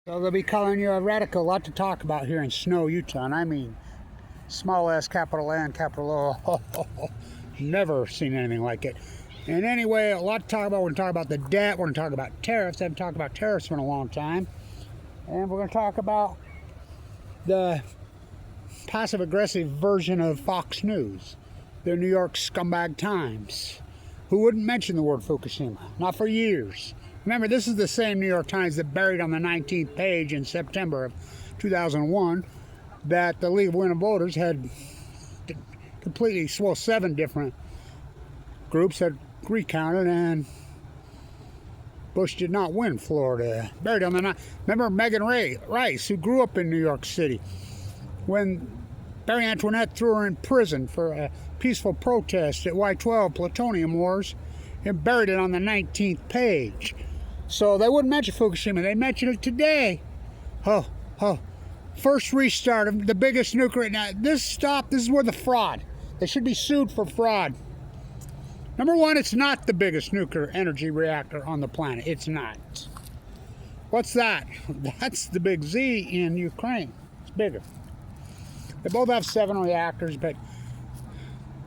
So they'll be calling you a radical. A lot to talk about here in Snow, Utah. And I mean, small S, capital N, capital O. Never seen anything like it. And anyway, a lot to talk about. We're going to talk about the debt. We're going to talk about tariffs. I haven't talked about tariffs for a long time. And we're going to talk about the passive-aggressive version of Fox News, the New York scumbag Times, who wouldn't mention the word Fukushima, not for years. Remember, this is the same New York Times that buried on the 19th page in September of 2001 that the League of Women Voters had completely, well, 7 different groups had recounted, and Bush did not win Florida. Buried on the night. Remember Megan Rice, who grew up in New York City, when Marie Antoinette threw her in prison for a peaceful protest at Y-12 plutonium wars, and buried it on the 19th page. So they wouldn't mention Fukushima. They mentioned it today. First restart of the biggest nuclear. Now, this is where the fraud. They should be sued for fraud. Number one, it's not the biggest nuclear energy reactor on the planet. It's not. What's that? That's the big Z in Ukraine. It's bigger. They both have 7 reactors, but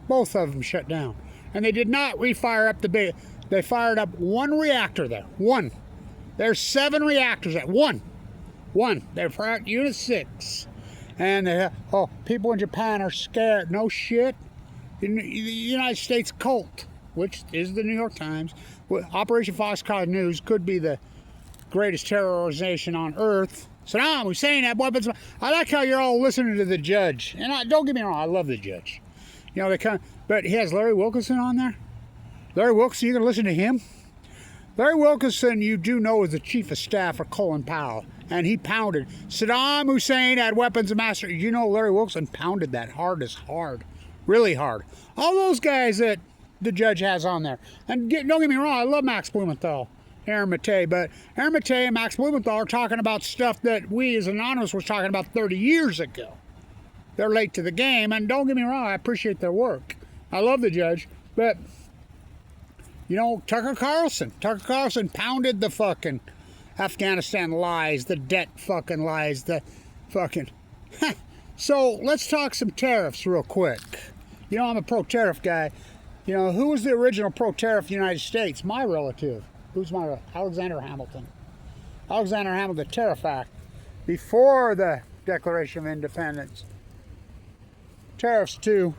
both of them shut down. And they did not refire up the big. They fired up 1 reactor there. 1. There's 7 reactors at 1. They're fired Unit 6. And they people in Japan are scared. No shit. In the United States cult, which is the New York Times, Operation Foxtrot News could be the greatest terror organization on earth. Saddam Hussein had weapons. I like how you're all listening to the judge. And don't get me wrong, I love the judge. You know, but he has Larry Wilkinson on there. Larry Wilkinson, you can listen to him. Larry Wilkinson, you do know, is the chief of staff for Colin Powell. And he pounded. Saddam Hussein had weapons of mass. You know, Larry Wilkinson pounded that hard. Really hard. All those guys that the judge has on there. And don't get me wrong, I love Max Blumenthal, Aaron Mattei. But Aaron Mattei and Max Blumenthal are talking about stuff that we as Anonymous was talking about 30 years ago. They're late to the game. And don't get me wrong, I appreciate their work. I love the judge. But you know, Tucker Carlson pounded the fucking Afghanistan lies, the debt fucking lies, the fucking... So, let's talk some tariffs real quick. You know, I'm a pro-tariff guy. You know, who was the original pro-tariff in the United States? My relative. Who's my relative? Alexander Hamilton. Alexander Hamilton, the Tariff Act. Before the Declaration of Independence. Tariffs to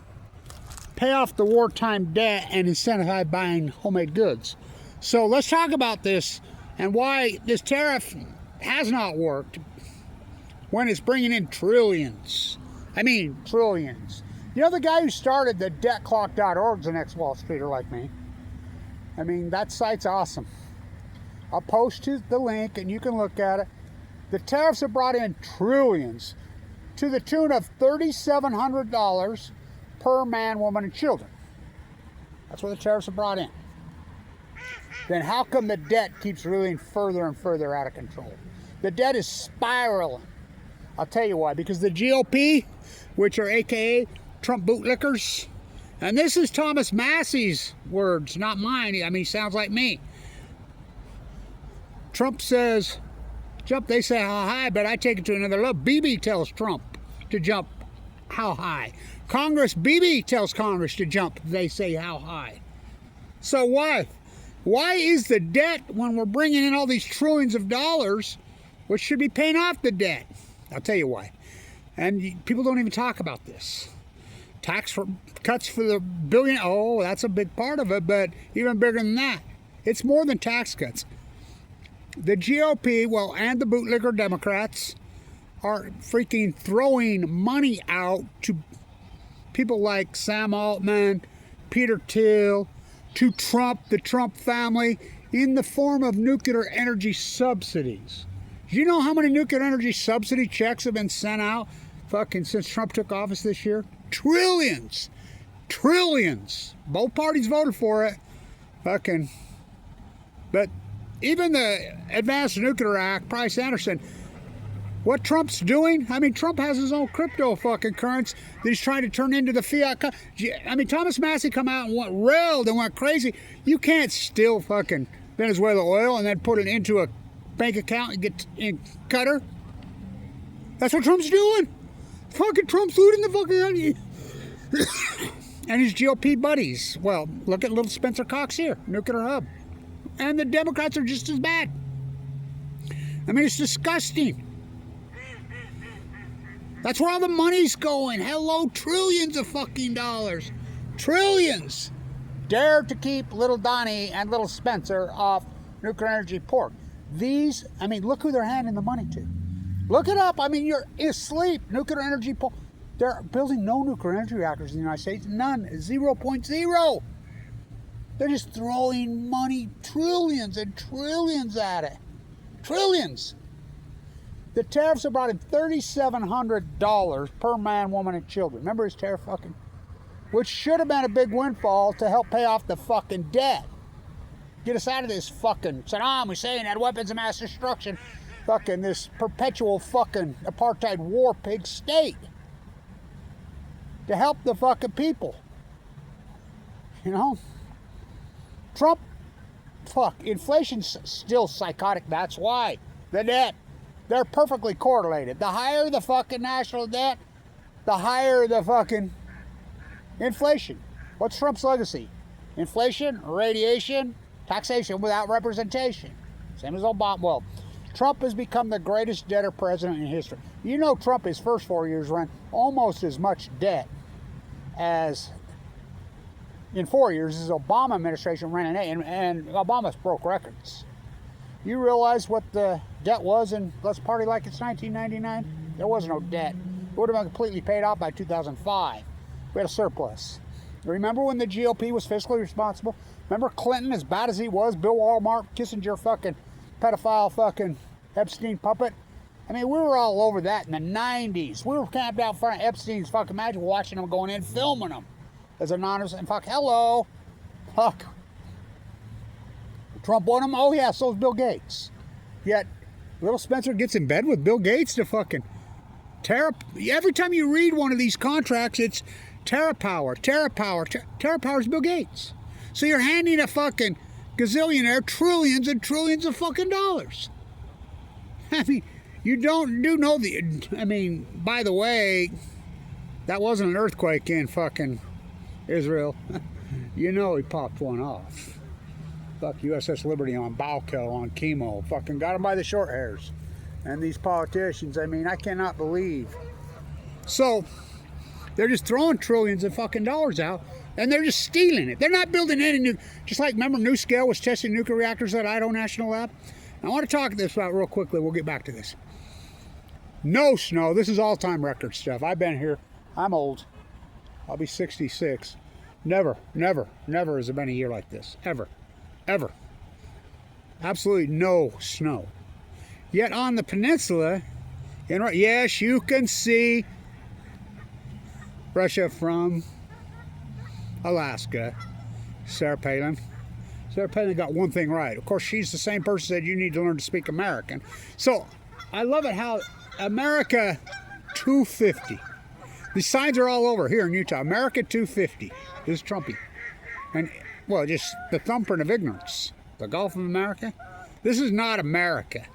pay off the wartime debt and incentivize buying homemade goods. So let's talk about this and why this tariff has not worked when it's bringing in trillions. I mean, trillions. You know, the guy who started the debtclock.org is an ex-Wall Streeter like me. I mean, that site's awesome. I'll post you the link and you can look at it. The tariffs have brought in trillions to the tune of $3,700 per man, woman, and children. That's what the tariffs have brought in. Then how come the debt keeps reeling further and further out of control? The debt is spiraling. I'll tell you why. Because the GOP, which are AKA Trump bootlickers, and this is Thomas Massey's words, not mine. I mean, he sounds like me. Trump says, jump, they say how high, but I take it to another level. Bibi tells Trump to jump how high. Bibi tells Congress to jump, they say how high. So why? Why is the debt, when we're bringing in all these trillions of dollars, which should be paying off the debt? I'll tell you why. And people don't even talk about this. Tax cuts for the billion, that's a big part of it, but even bigger than that. It's more than tax cuts. The GOP, and the bootlicker Democrats are freaking throwing money out to people like Sam Altman, Peter Thiel, to Trump, the Trump family, in the form of nuclear energy subsidies. Do you know how many nuclear energy subsidy checks have been sent out since Trump took office this year? Trillions. Both parties voted for it. But even the Advanced Nuclear Act, Price Anderson, what Trump's doing? I mean, Trump has his own crypto currency that he's trying to turn into the fiat. I mean, Thomas Massey come out and railed and went crazy. You can't steal Venezuela oil and then put it into a bank account and get in Qatar. That's what Trump's doing. Fucking Trump's looting the fucking and his GOP buddies. Well, look at little Spencer Cox here, nuclear hub. And the Democrats are just as bad. I mean, it's disgusting. That's where all the money's going. Hello, trillions of fucking dollars. Trillions. Dare to keep little Donnie and little Spencer off nuclear energy pork. These, I mean, look who they're handing the money to. Look it up. I mean, you're asleep. Nuclear energy pork. They're building no nuclear energy reactors in the United States. None. 0.0. They're just throwing money, trillions and trillions at it. Trillions. The tariffs have brought in $3,700 per man, woman, and children. Remember his tariff fucking? Which should have been a big windfall to help pay off the fucking debt. Get us out of this fucking Saddam Hussein had weapons of mass destruction. Fucking this perpetual fucking apartheid war pig state. To help the fucking people. You know? Trump, fuck, inflation's still psychotic. That's why. The debt. They're perfectly correlated. The higher the fucking national debt, the higher the fucking inflation. What's Trump's legacy? Inflation, radiation, taxation without representation. Same as Obama. Well, Trump has become the greatest debtor president in history. You know Trump, his first 4 years, ran almost as much debt as in 4 years as Obama administration ran in 8, and Obama's broke records. You realize what the debt was in Let's Party Like It's 1999? There was no debt. It would have been completely paid off by 2005. We had a surplus. Remember when the GOP was fiscally responsible? Remember Clinton, as bad as he was, Bill Walmart, Kissinger fucking pedophile fucking Epstein puppet? I mean, we were all over that in the 90s. We were camped out front of Epstein's fucking magic, watching them going in, filming them as anonymous, and fuck, hello. Fuck. Trump won them? Oh yeah, so's Bill Gates. Yet, little Spencer gets in bed with Bill Gates to fucking every time you read one of these contracts, it's TerraPower. TerraPower's Bill Gates. So you're handing a fucking gazillionaire trillions and trillions of fucking dollars. I mean, you do know I mean, by the way, that wasn't an earthquake in fucking Israel. You know he popped one off. Fuck USS Liberty on Balco, on chemo. Fucking got him by the short hairs. And these politicians, I mean, I cannot believe. So, they're just throwing trillions of fucking dollars out, and they're just stealing it. They're not building any new, just like, remember NuScale was testing nuclear reactors at Idaho National Lab? I want to talk this about real quickly. We'll get back to this. No snow. This is all-time record stuff. I've been here. I'm old. I'll be 66. Never has there been a year like this. Ever. Absolutely no snow. Yet on the peninsula, yes, you can see Russia from Alaska. Sarah Palin. Sarah Palin got one thing right. Of course, she's the same person that said you need to learn to speak American. So, I love it how America 250. The signs are all over here in Utah. America 250 is Trumpy. And, well, just the thumbprint of ignorance. The Gulf of America. This is not America.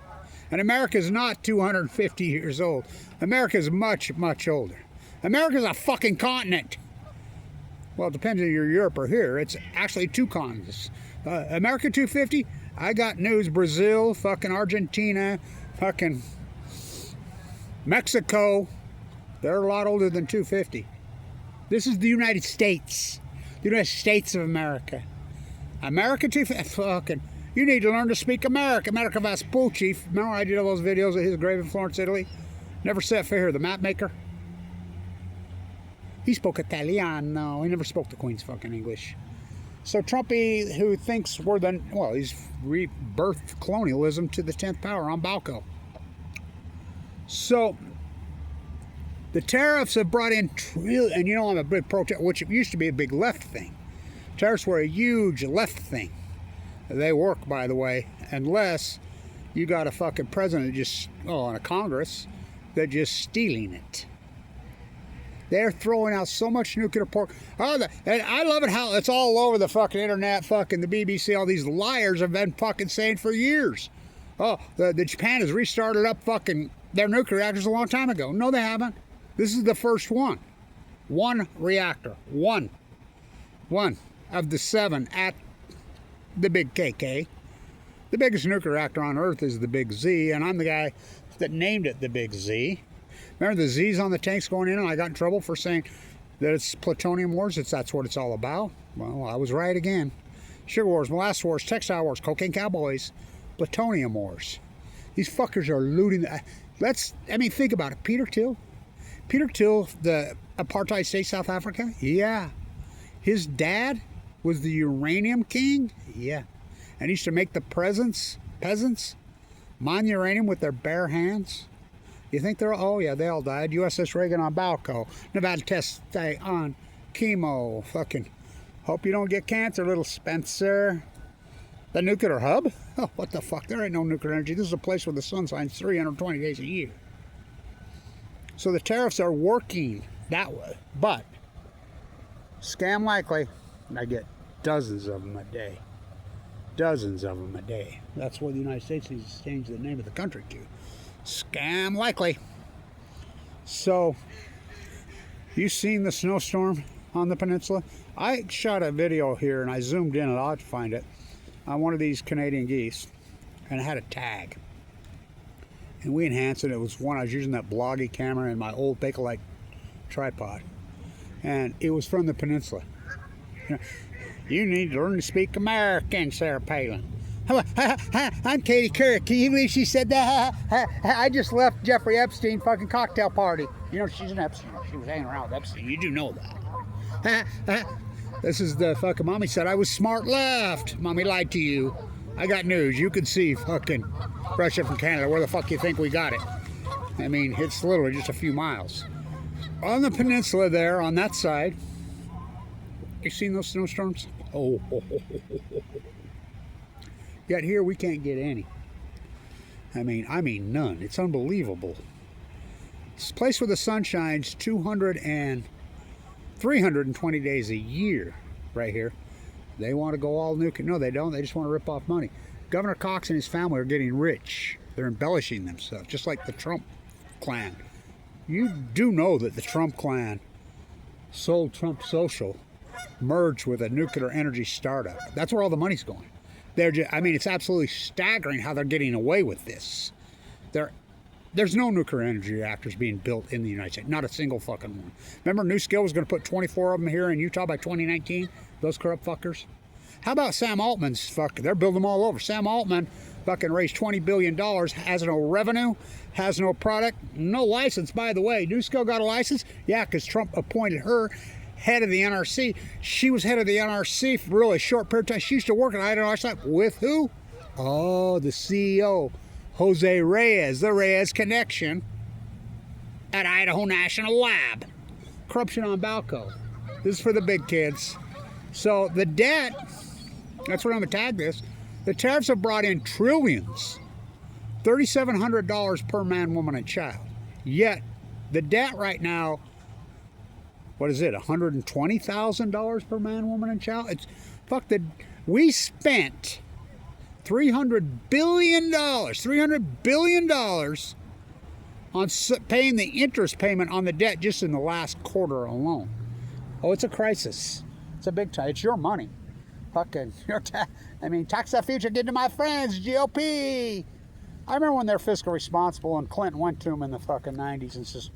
And America is not 250 years old. America is much, much older. America is a fucking continent. Well, it depends if you're Europe or here. It's actually two continents. America 250, I got news. Brazil, fucking Argentina, fucking Mexico. They're a lot older than 250. This is the United States. The United States of America. America 250, fucking, you need to learn to speak America. America Vespucci. Remember I did all those videos of his grave in Florence, Italy? Never set foot here, the map maker. He spoke Italiano. He never spoke the Queen's fucking English. So Trumpy, who thinks we're the, well, he's rebirthed colonialism to the 10th power on Balco. So, the tariffs have brought in and you know I'm a big pro-tariff, which used to be a big left thing. Tariffs were a huge left thing. They work, by the way, unless you got a fucking president just, and a Congress, that just stealing it. They're throwing out so much nuclear pork. And I love it how it's all over the fucking internet, fucking the BBC, all these liars have been fucking saying for years. oh, the Japan has restarted up fucking their nuclear reactors a long time ago. No, they haven't. This is the first one. One reactor. One of the 7 at the big KK. The biggest nuclear reactor on Earth is the Big Z, and I'm the guy that named it the Big Z. Remember the Z's on the tanks going in, and I got in trouble for saying that it's plutonium wars? That's what it's all about. Well, I was right again. Sugar wars, molasses wars, textile wars, cocaine cowboys, plutonium wars. These fuckers are looting. Think about it. Peter Thiel, the apartheid state South Africa. Yeah, his dad was the uranium king. Yeah, and he used to make the peasants mine uranium with their bare hands. You think they're, oh yeah, they all died. USS Reagan on Balco. Nevada test stay on chemo. Fucking hope you don't get cancer, little Spencer. The nuclear hub? Oh, what the fuck? There ain't no nuclear energy. This is a place where the sun shines 320 days a year. So the tariffs are working that way. But, scam likely, and I get dozens of them a day. Dozens of them a day. That's what the United States needs to change the name of the country to. Scam likely. So, you seen the snowstorm on the peninsula? I shot a video here and I zoomed in and I'll have to find it on one of these Canadian geese, and it had a tag. And we enhanced it. It was one I was using that bloggy camera and my old Bakelite tripod, and it was from the peninsula. You need to learn to speak American, Sarah Palin. I'm Katie Couric. Can you believe she said that? I just left Jeffrey Epstein fucking cocktail party. You know, she's an Epstein. She was hanging around with Epstein. You do know that. This is the fucking mommy said I was smart left. Mommy lied to you. I got news. You can see fucking Russia from Canada. Where the fuck you think we got it? I mean, it's literally just a few miles. On the peninsula there, on that side, you seen those snowstorms? Oh. Yet here we can't get any. I mean none. It's unbelievable. This place where the sun shines 320 days a year right here. They want to go all nuclear. No, they don't. They just want to rip off money. Governor Cox and his family are getting rich. They're embellishing themselves, just like the Trump clan. You do know that the Trump clan sold Trump Social, merged with a nuclear energy startup. That's where all the money's going. It's absolutely staggering how they're getting away with this. There's no nuclear energy reactors being built in the United States. Not a single fucking one. Remember New Skill was going to put 24 of them here in Utah by 2019? Those corrupt fuckers. How about Sam Altman's they're building them all over. Sam Altman fucking raised $20 billion, has no revenue, has no product, no license, by the way. New Skill got a license? Yeah, because Trump appointed her head of the NRC. She was head of the NRC for really a short period of time. She used to work at Idaho with who? Oh, the CEO. Jose Reyes, the Reyes connection at Idaho National Lab. Corruption on Balco. This is for the big kids. So the debt, that's what I'm going to tag this. The tariffs have brought in trillions. $3,700 per man, woman, and child. Yet, the debt right now, what is it, $120,000 per man, woman, and child? We spent $300 billion on paying the interest payment on the debt just in the last quarter alone. Oh, it's a crisis. It's a big time. It's your money. Fucking, tax that future, get to my friends, GOP. I remember when they're fiscal responsible and Clinton went to them in the fucking 90s and says,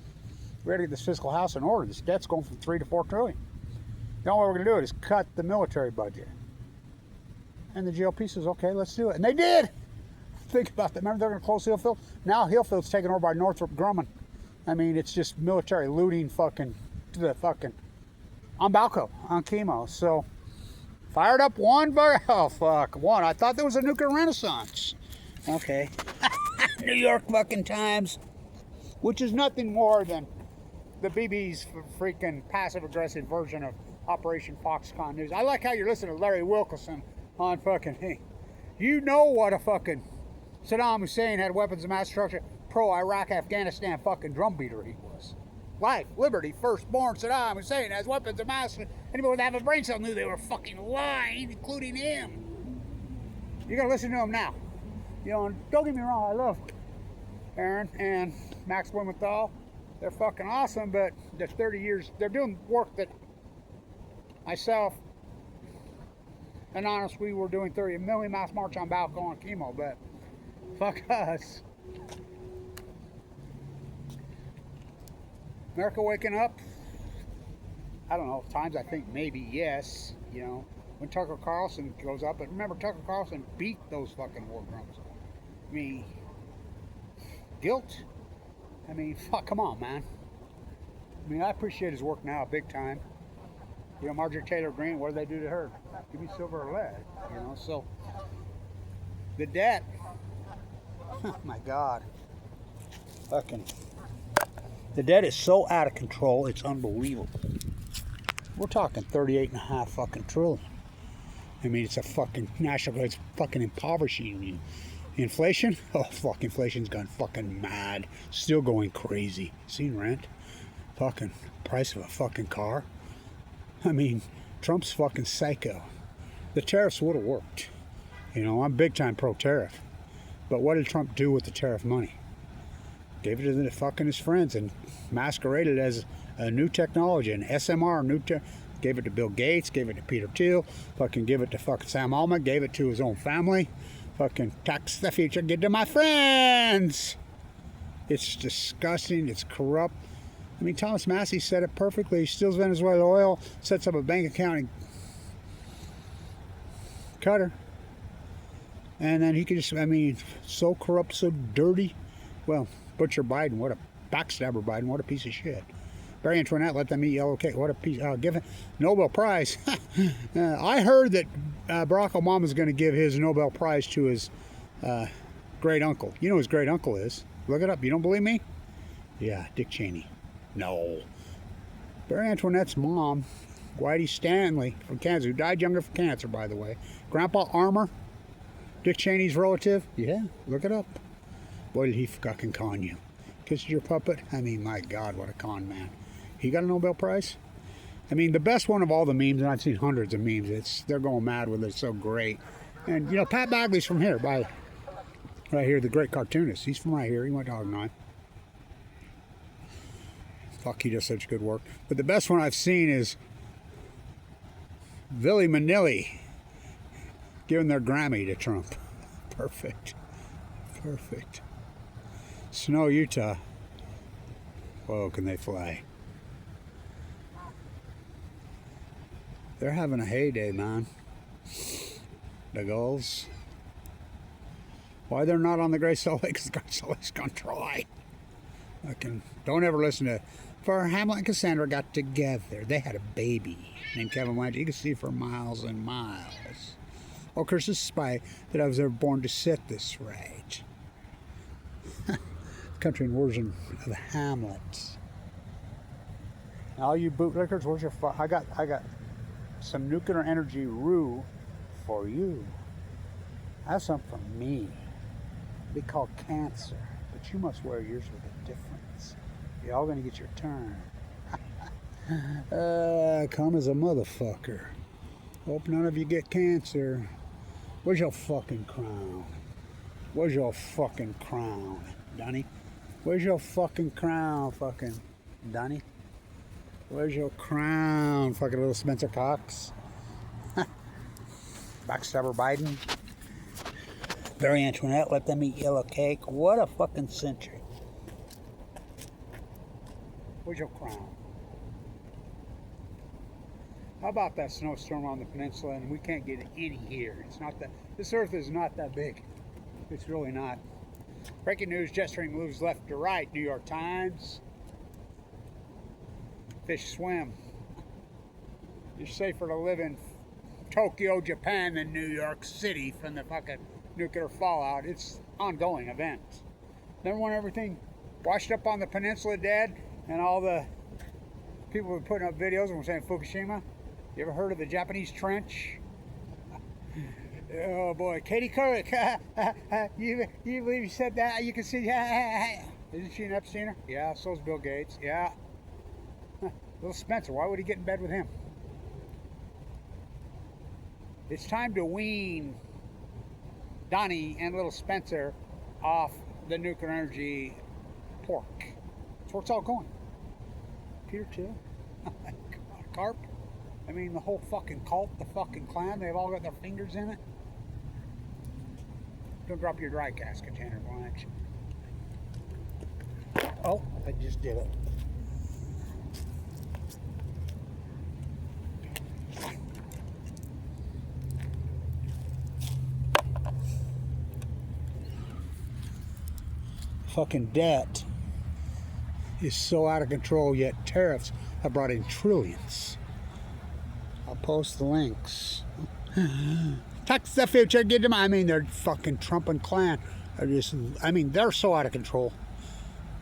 we got to get this fiscal house in order. This debt's going from 3 to 4 trillion. The only way we're going to do it is cut the military budget. And the GOP says, okay, let's do it. And they did. Think about that. Remember they're going to close Hillfield? Now Hillfield's taken over by Northrop Grumman. It's just military looting fucking to the fucking on Balco, on chemo. So, fired up one. I thought there was a nuclear renaissance. Okay. New York fucking Times, which is nothing more than the BB's freaking passive-aggressive version of Operation Foxconn News. I like how you're listening to Larry Wilkerson on fucking, hey, you know what a fucking Saddam Hussein had weapons of mass destruction, pro-Iraq, Afghanistan fucking drumbeater he was. Life, liberty, firstborn Saddam Hussein has weapons of mass. Anybody with half a brain cell knew they were fucking lying, including him. You gotta listen to him now. You know, and don't get me wrong, I love Aaron and Max Blumenthal. They're fucking awesome, but they're 30 years, they're doing work that myself and honest, we were doing 30 million mass march on Balco on chemo, but fuck us. America waking up, I don't know, times I think maybe yes, you know, when Tucker Carlson goes up, but remember Tucker Carlson beat those fucking war drums. I mean, guilt? I mean, fuck, come on, man. I mean, I appreciate his work now, big time. You know, Marjorie Taylor Greene, what did they do to her? Give me silver or lead, you know, so. The debt, oh my God. Fucking, the debt is so out of control, it's unbelievable. We're talking 38.5 fucking trillion. I mean, it's a fucking national, it's fucking impoverishing you. Inflation? Oh, fuck, inflation's gone fucking mad. Still going crazy. Seen rent? Fucking price of a fucking car. I mean, Trump's fucking psycho. The tariffs would have worked. You know, I'm big time pro-tariff. But what did Trump do with the tariff money? Gave it to the fucking his friends and masqueraded as a new technology, an SMR, gave it to Bill Gates, gave it to Peter Thiel, fucking give it to fucking Sam Altman, gave it to his own family. Fucking tax the future, get to my friends. It's disgusting. It's corrupt. I mean, Thomas Massey said it perfectly. He steals Venezuelan oil, sets up a bank account in Qatar, and then he can just, I mean, so corrupt, so dirty. Well, Butcher Biden, what a backstabber Biden, what a piece of shit. Barry Antoinette, let them eat yellow cake. What a piece, give it Nobel Prize. I heard that Barack Obama's going to give his Nobel Prize to his great uncle. You know who his great uncle is. Look it up. You don't believe me? Yeah, Dick Cheney. No. Barry Antoinette's mom, Whitey Stanley from Kansas, who died younger from cancer, by the way. Grandpa Armour, Dick Cheney's relative. Yeah, look it up. Boy, did he fucking con you. Kissed your puppet? I mean, my God, what a con man. He got a Nobel Prize? I mean, the best one of all the memes, and I've seen hundreds of memes, they're going mad with it, it's so great. And, you know, Pat Bagley's from here, right here, the great cartoonist. He's from right here, he went to Hog 9. Fuck, he does such good work. But the best one I've seen is Billy Manilli giving their Grammy to Trump. Perfect. Perfect. Snow, Utah. Whoa, can they fly? They're having a heyday, man. The Gulls. Why they're not on the Great Salt Lake? Because the Great Salt Lake's gone dry. Don't ever listen to. For Hamlet and Cassandra got together. They had a baby named Kevin Blanchett. You can see for miles and miles. Oh, curse the spy that I was ever born to set this right. Country version of Hamlet. All you bootlickers, where's your I got some nuclear energy roux for you. I have some for me. They call cancer, but you must wear yours with a difference. You're all gonna get your turn. Karma's a motherfucker. Hope none of you get cancer. Where's your fucking crown? Where's your fucking crown, Donnie? Where's your fucking crown, fucking Donnie? Where's your crown, fucking little Spencer Cox? Backstabber Biden. Barry Antoinette, let them eat yellow cake. What a fucking century. Where's your crown? How about that snowstorm on the peninsula and we can't get any here? It's not that, this earth is not that big. It's really not. Breaking news, jet stream moves left to right, New York Times. Fish swim. It's safer to live in Tokyo, Japan than New York City from the fucking nuclear fallout. It's an ongoing event. Remember when everything washed up on the peninsula dead and all the people were putting up videos and were saying Fukushima? You ever heard of the Japanese trench? Oh boy, Katie Couric, you believe you said that? You can see, isn't she an Epsteiner? Yeah, so's Bill Gates, yeah. Little Spencer, why would he get in bed with him? It's time to wean Donnie and little Spencer off the nuclear energy pork. That's where it's all going. Peter too. Carp. I mean, the whole fucking cult, the fucking clan, they've all got their fingers in it. Don't drop your dry gas container, Blanche. Oh, I just did it. Fucking debt is so out of control, yet tariffs have brought in trillions. I'll post the links. Tax the future, get them. I mean, they're fucking Trump and clan are just, I mean, they're so out of control.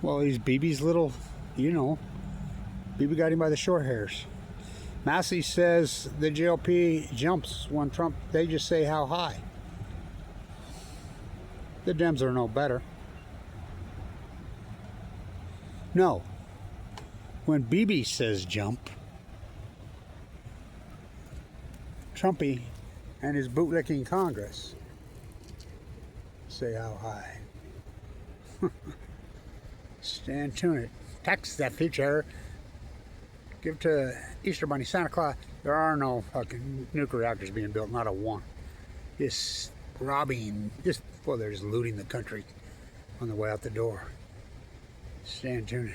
Well, he's BB's little, you know, BB got him by the short hairs. Massey says the GOP jumps when Trump, they just say how high. The Dems are no better. No. When BB says jump, Trumpy and his bootlicking Congress say how high. Stand tuned. Tax that future. Give to Easter Bunny, Santa Claus. There are no fucking nuclear reactors being built, not a one. Just robbing, well, they're just looting the country on the way out the door. Stand tuned.